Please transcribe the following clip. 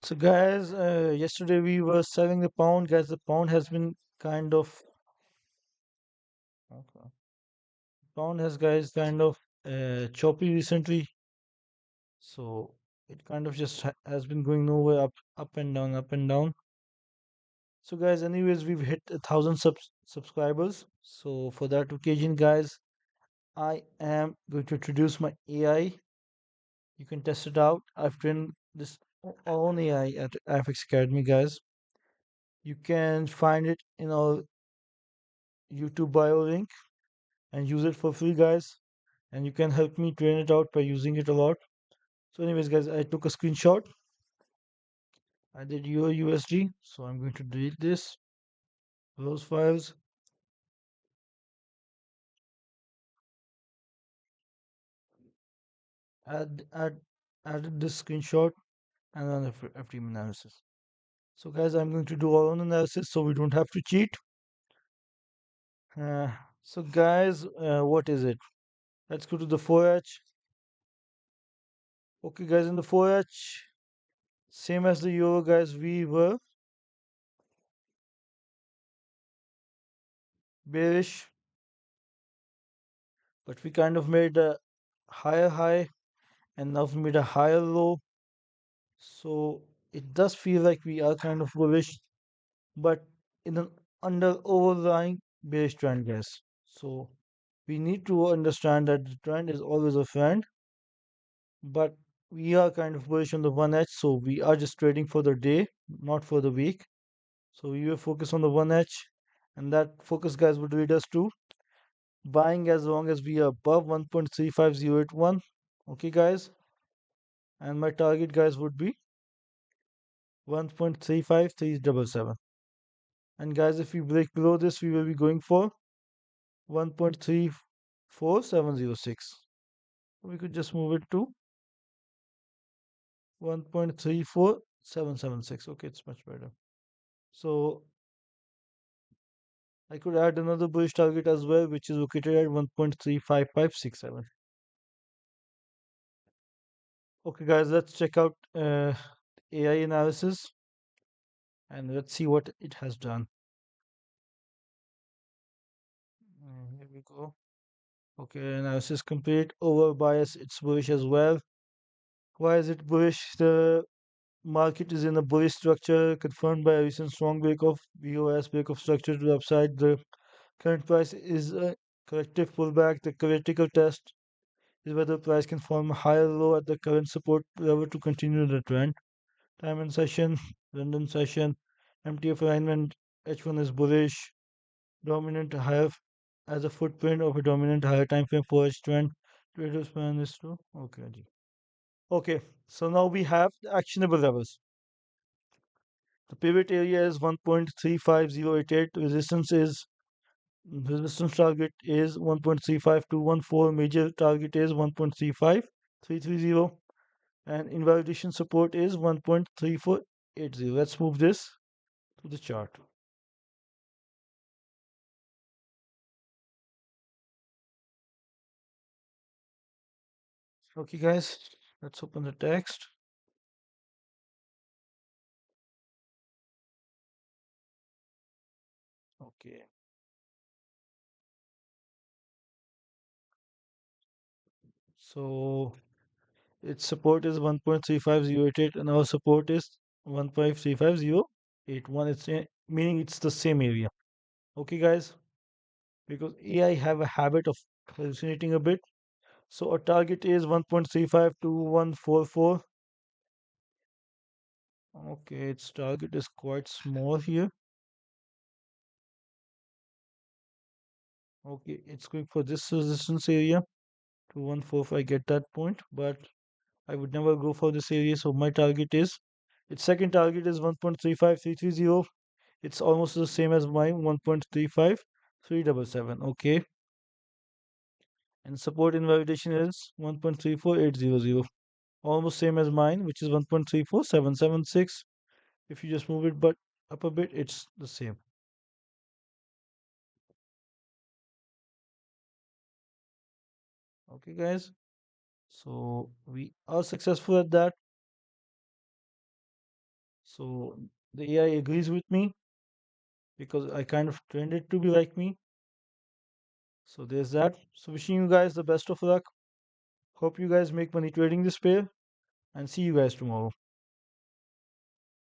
So guys, yesterday we were selling the pound. Guys, the pound has been kind of okay. Pound has guys kind of choppy recently. So it kind of just has been going nowhere, up and down, up and down. So guys, anyways, we've hit 1,000 subscribers. So for that occasion, guys, I am going to introduce my AI. You can test it out. I've trained this own AI at IFX Academy, guys. You can find it in our YouTube bio link and use it for free, guys. And you can help me train it out by using it a lot. So, anyways, guys, I took a screenshot. I did your USD, so I'm going to delete this, those files, add add added this screenshot, and then FTM analysis. So, guys, I'm going to do our own analysis, so we don't have to cheat. Uh, so, guys, what is it? Let's go to the 4H. Okay, guys, in the 4H, same as the euro, guys, we were bearish, but we kind of made a higher high and now we made a higher low. So it does feel like we are kind of bullish, but in an under overlying bearish trend, guys. So we need to understand that the trend is always a friend, but we are kind of bullish on the one edge, so we are just trading for the day, not for the week. So we will focus on the one edge, and that focus, guys, would lead us to buying as long as we are above 1.35081. Okay, guys, and my target, guys, would be 1.35377. And guys, if we break below this, we will be going for 1.34706. We could just move it to 1.34776. Okay, it's much better. So I could add another bullish target as well, which is located at 1.35567. Okay, guys, let's check out AI analysis and let's see what it has done. Here we go. Okay, analysis complete. Over bias, it's bullish as well. Why is it bullish? The market is in a bullish structure confirmed by a recent strong break of BOS break of structure to the upside. The current price is a corrective pullback. The critical test is whether price can form a higher low at the current support level to continue the trend. Time in session, London session, MTF alignment, H1 is bullish, dominant higher as a footprint of a dominant higher time frame for H trend. Trader span is true. Okay, ji. Okay, so now we have the actionable levels. The pivot area is 1.35088. Resistance target is 1.35214. Major target is 1.35330. And invalidation support is 1.3480. Let's move this to the chart. Okay, guys, let's open the text. Okay, so its support is 1.35088 and our support is 1.35081. Meaning it's the same area. Okay, guys, because AI have a habit of hallucinating a bit. So our target is 1.352144. Okay, its target is quite small here. Okay, it's going for this resistance area 2145. I get that point, but I would never go for this area. So my target is its second target is 1.35330. It's almost the same as mine, 1.35377. Okay, and support invalidation is 1.34800. Almost same as mine, which is 1.34776. If you just move it but up a bit, it's the same. Okay, guys. So we are successful at that. So the AI agrees with me because I kind of trained it to be like me. So there's that. So wishing you guys the best of luck. Hope you guys make money trading this pair and see you guys tomorrow.